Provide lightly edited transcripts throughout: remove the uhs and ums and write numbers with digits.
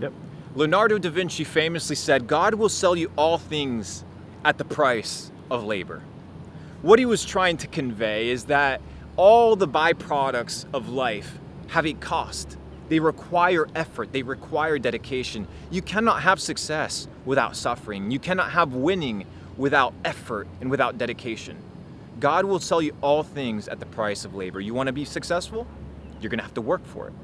Yep. Leonardo da Vinci famously said, God will sell you all things at the price of labor. What he was trying to convey is that all the byproducts of life have a cost. They require effort, they require dedication. You cannot have success without suffering. You cannot have winning without effort and without dedication. God will sell you all things at the price of labor. You want to be successful? You're going to have to work for it.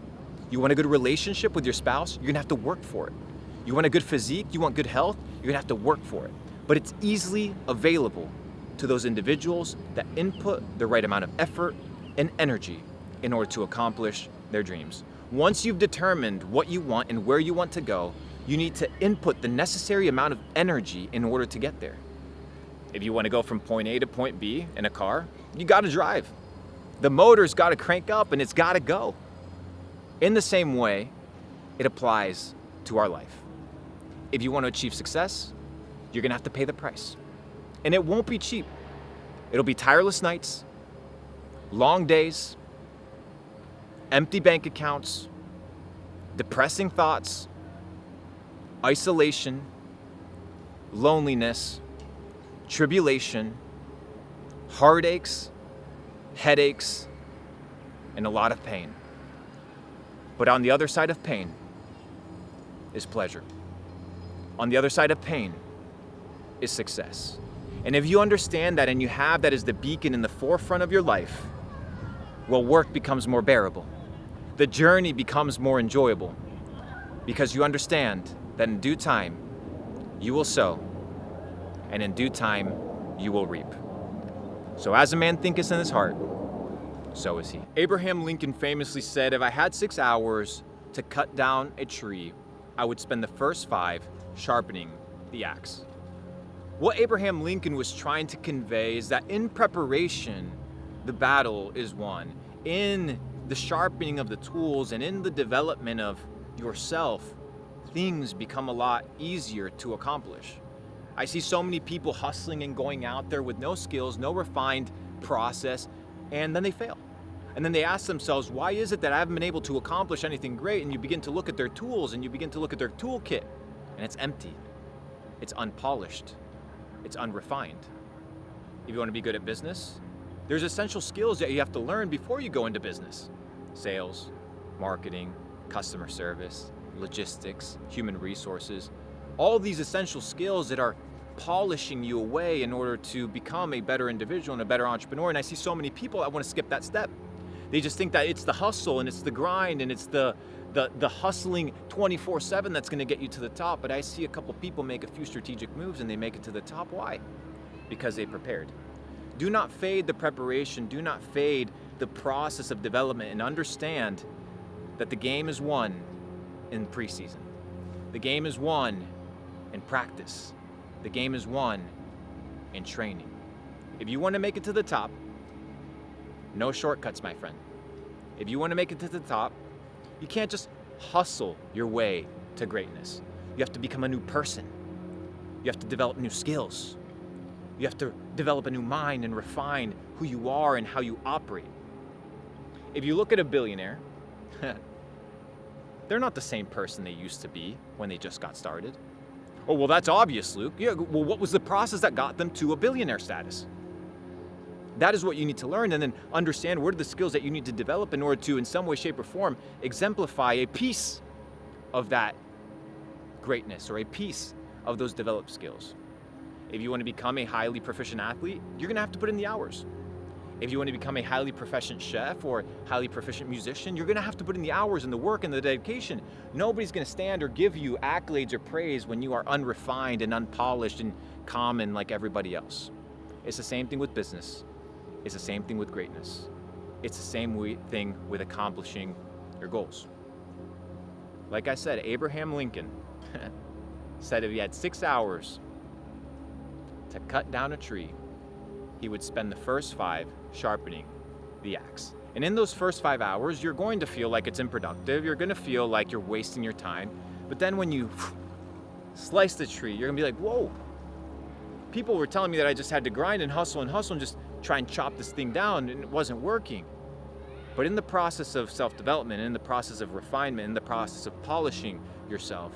You want a good relationship with your spouse? You're going to have to work for it. You want a good physique? You want good health? You're going to have to work for it. But it's easily available to those individuals that input the right amount of effort and energy in order to accomplish their dreams. Once you've determined what you want and where you want to go, you need to input the necessary amount of energy in order to get there. If you want to go from point A to point B in a car, you got to drive. The motor's got to crank up and it's got to go. In the same way, it applies to our life. If you want to achieve success, you're going to have to pay the price. And it won't be cheap. It'll be tireless nights, long days, empty bank accounts, depressing thoughts, isolation, loneliness, tribulation, heartaches, headaches, and a lot of pain. But on the other side of pain is pleasure. On the other side of pain is success. And if you understand that and you have that as the beacon in the forefront of your life, well, work becomes more bearable. The journey becomes more enjoyable because you understand that in due time, you will sow, and in due time, you will reap. So as a man thinketh in his heart, so is he. Abraham Lincoln famously said, if I had 6 hours to cut down a tree, I would spend the first 5 sharpening the axe. What Abraham Lincoln was trying to convey is that in preparation, the battle is won. In the sharpening of the tools and in the development of yourself, things become a lot easier to accomplish. I see so many people hustling and going out there with no skills, no refined process, and then they fail. And then they ask themselves, why is it that I haven't been able to accomplish anything great? And you begin to look at their tools and you begin to look at their toolkit, and it's empty. It's unpolished. It's unrefined. If you want to be good at business, there's essential skills that you have to learn before you go into business. Sales, marketing, customer service, logistics, human resources, all these essential skills that are polishing you away in order to become a better individual and a better entrepreneur. And I see so many people that want to skip that step. They just think that it's the hustle and it's the grind and it's the hustling 24/7 that's going to get you to the top. But I see a couple people make a few strategic moves and they make it to the top. Why? Because they prepared. Do not fade the preparation. Do not fade the process of development, and understand that the game is won in preseason. The game is won in practice. The game is won in training. If you want to make it to the top, no shortcuts, my friend. If you want to make it to the top, you can't just hustle your way to greatness. You have to become a new person. You have to develop new skills. You have to develop a new mind and refine who you are and how you operate. If you look at a billionaire, they're not the same person they used to be when they just got started. Oh, well, that's obvious, Luke. Yeah, well, what was the process that got them to a billionaire status? That is what you need to learn, and then understand what are the skills that you need to develop in order to, in some way, shape, or form, exemplify a piece of that greatness or a piece of those developed skills. If you want to become a highly proficient athlete, you're going to have to put in the hours. If you want to become a highly proficient chef or highly proficient musician, you're going to have to put in the hours and the work and the dedication. Nobody's going to stand or give you accolades or praise when you are unrefined and unpolished and common like everybody else. It's the same thing with business. It's the same thing with greatness. It's the same thing with accomplishing your goals. Like I said, Abraham Lincoln said if he had 6 hours to cut down a tree, he would spend the first 5 sharpening the axe. And in those first 5 hours, you're going to feel like it's unproductive. You're going to feel like you're wasting your time. But then when you slice the tree, you're going to be like, whoa. People were telling me that I just had to grind and hustle and just try and chop this thing down, and it wasn't working. But in the process of self-development, in the process of refinement, in the process of polishing, yourself,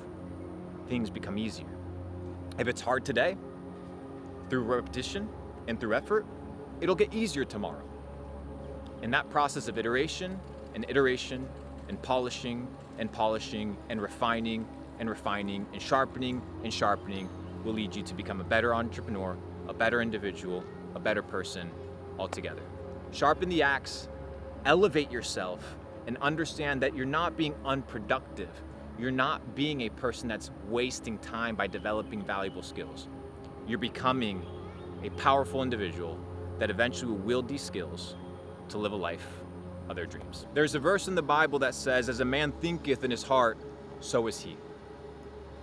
things become easier. If it's hard today, through repetition and through effort, it'll get easier tomorrow. In that process of iteration and iteration and polishing and polishing and refining and refining and sharpening will lead you to become a better entrepreneur, a better individual, a better person altogether. Sharpen the axe, elevate yourself, and understand that you're not being unproductive. You're not being a person that's wasting time by developing valuable skills. You're becoming a powerful individual that eventually will wield these skills to live a life of their dreams. There's a verse in the Bible that says, "As a man thinketh in his heart, so is he."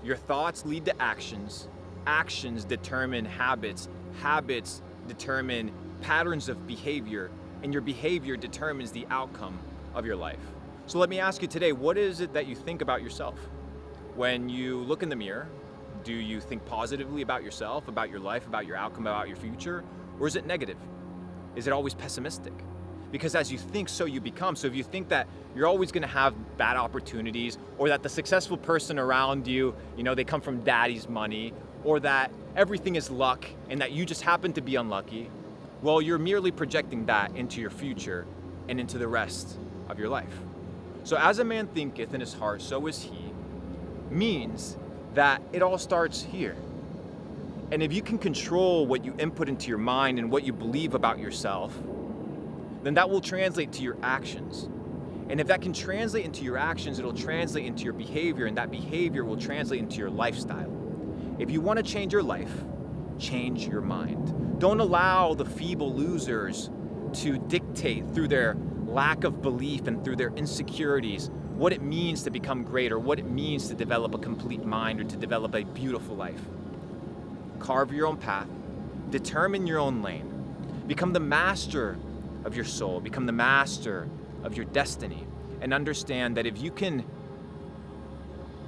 Your thoughts lead to actions. Actions determine habits. Habits determine patterns of behavior. And your behavior determines the outcome of your life. So let me ask you today, what is it that you think about yourself? When you look in the mirror, do you think positively about yourself, about your life, about your outcome, about your future? Or is it negative? Is it always pessimistic? Because as you think, so you become. So if you think that you're always gonna have bad opportunities, or that the successful person around you, they come from daddy's money, or that everything is luck and that you just happen to be unlucky, well, you're merely projecting that into your future and into the rest of your life. So as a man thinketh in his heart, so is he, means that it all starts here. And if you can control what you input into your mind and what you believe about yourself, then that will translate to your actions. And if that can translate into your actions, it'll translate into your behavior, and that behavior will translate into your lifestyle. If you want to change your life, change your mind. Don't allow the feeble losers to dictate through their lack of belief and through their insecurities what it means to become great, or what it means to develop a complete mind, or to develop a beautiful life. Carve your own path, determine your own lane, become the master of your soul, become the master of your destiny, and understand that if you can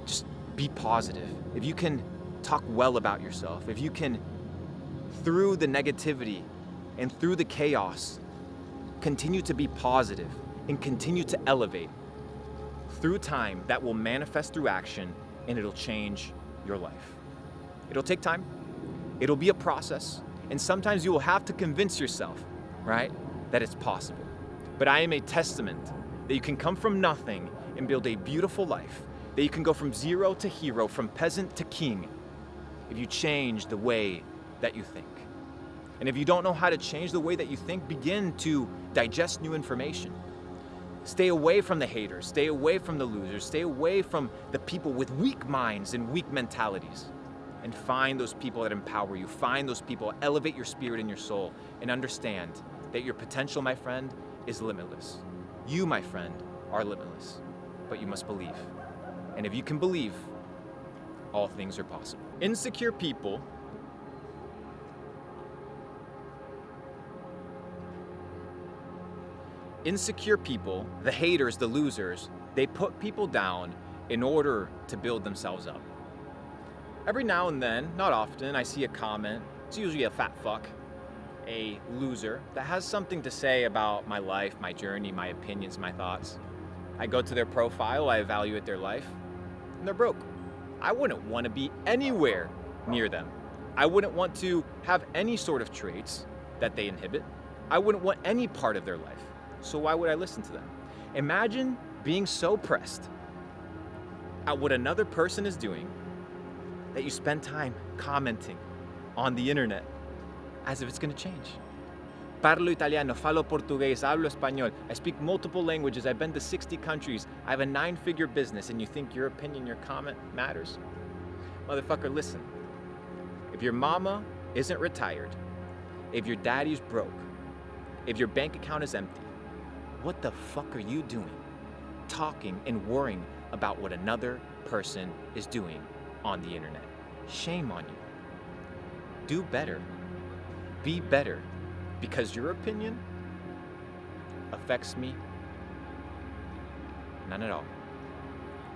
just be positive, if you can talk well about yourself, if you can, through the negativity and through the chaos, continue to be positive and continue to elevate, through time, that will manifest through action, and it'll change your life. It'll take time, it'll be a process, and sometimes you will have to convince yourself, right, that it's possible. But I am a testament that you can come from nothing and build a beautiful life, that you can go from zero to hero, from peasant to king, if you change the way that you think. And if you don't know how to change the way that you think, begin to digest new information. Stay away from the haters, stay away from the losers, stay away from the people with weak minds and weak mentalities, and find those people that empower you. Find those people, elevate your spirit and your soul, and understand that your potential, my friend, is limitless. You, my friend, are limitless, but you must believe. And if you can believe, all things are possible. Insecure people the haters, the losers, they put people down in order to build themselves up. Every now and then, not often, I see a comment. It's usually a fat fuck, a loser, that has something to say about my life, my journey, my opinions, my thoughts. I go to their profile, I evaluate their life, and they're broke. I wouldn't want to be anywhere near them. I wouldn't want to have any sort of traits that they inhibit. I wouldn't want any part of their life. So why would I listen to them? Imagine being so pressed at what another person is doing that you spend time commenting on the internet as if it's going to change. Parlo italiano, falo portugués, hablo español. I speak multiple languages. I've been to 60 countries. I have a 9-figure business, and you think your opinion, your comment matters? Motherfucker, listen. If your mama isn't retired, if your daddy's broke, if your bank account is empty, what the fuck are you doing talking and worrying about what another person is doing on the internet? Shame on you. Do better. Be better. Because your opinion affects me none at all.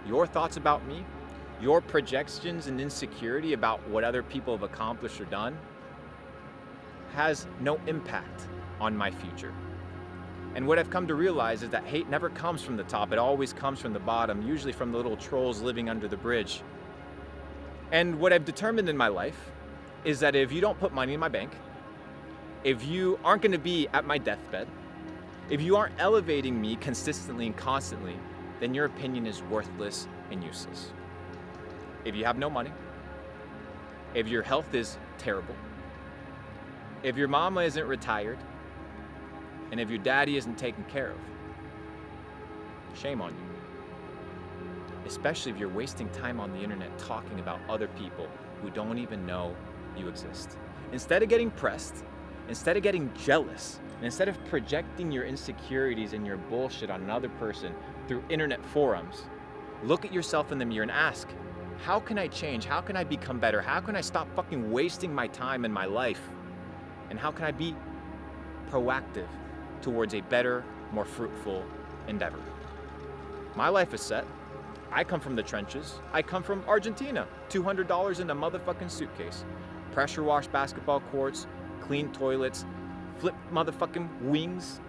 Your thoughts about me, your projections and insecurity about what other people have accomplished or done has no impact on my future. And what I've come to realize is that hate never comes from the top. It always comes from the bottom, usually from the little trolls living under the bridge. And what I've determined in my life is that if you don't put money in my bank, if you aren't going to be at my deathbed, if you aren't elevating me consistently and constantly, then your opinion is worthless and useless. If you have no money, if your health is terrible, if your mama isn't retired, and if your daddy isn't taken care of, shame on you. Especially if you're wasting time on the internet talking about other people who don't even know you exist. Instead of getting pressed, instead of getting jealous, and instead of projecting your insecurities and your bullshit on another person through internet forums, look at yourself in the mirror and ask, how can I change? How can I become better? How can I stop fucking wasting my time and my life? And how can I be proactive towards a better, more fruitful endeavor? My life is set. I come from the trenches. I come from Argentina. $200 in a motherfucking suitcase. Pressure wash basketball courts, clean toilets, flip motherfucking wings,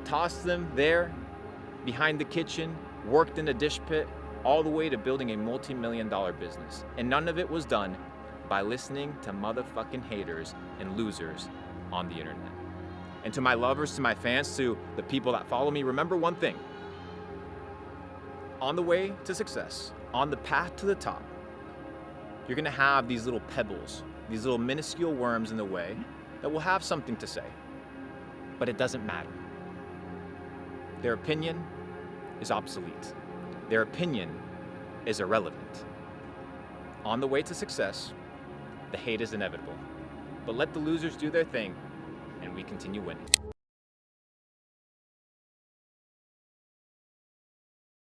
toss them there behind the kitchen, worked in a dish pit, all the way to building a multi-million-dollar business. And none of it was done by listening to motherfucking haters and losers on the internet. And to my lovers, to my fans, to the people that follow me, remember one thing. On the way to success, on the path to the top, you're gonna have these little pebbles, these little minuscule worms in the way that will have something to say, but it doesn't matter. Their opinion is obsolete. Their opinion is irrelevant. On the way to success, the hate is inevitable, but let the losers do their thing and we continue winning.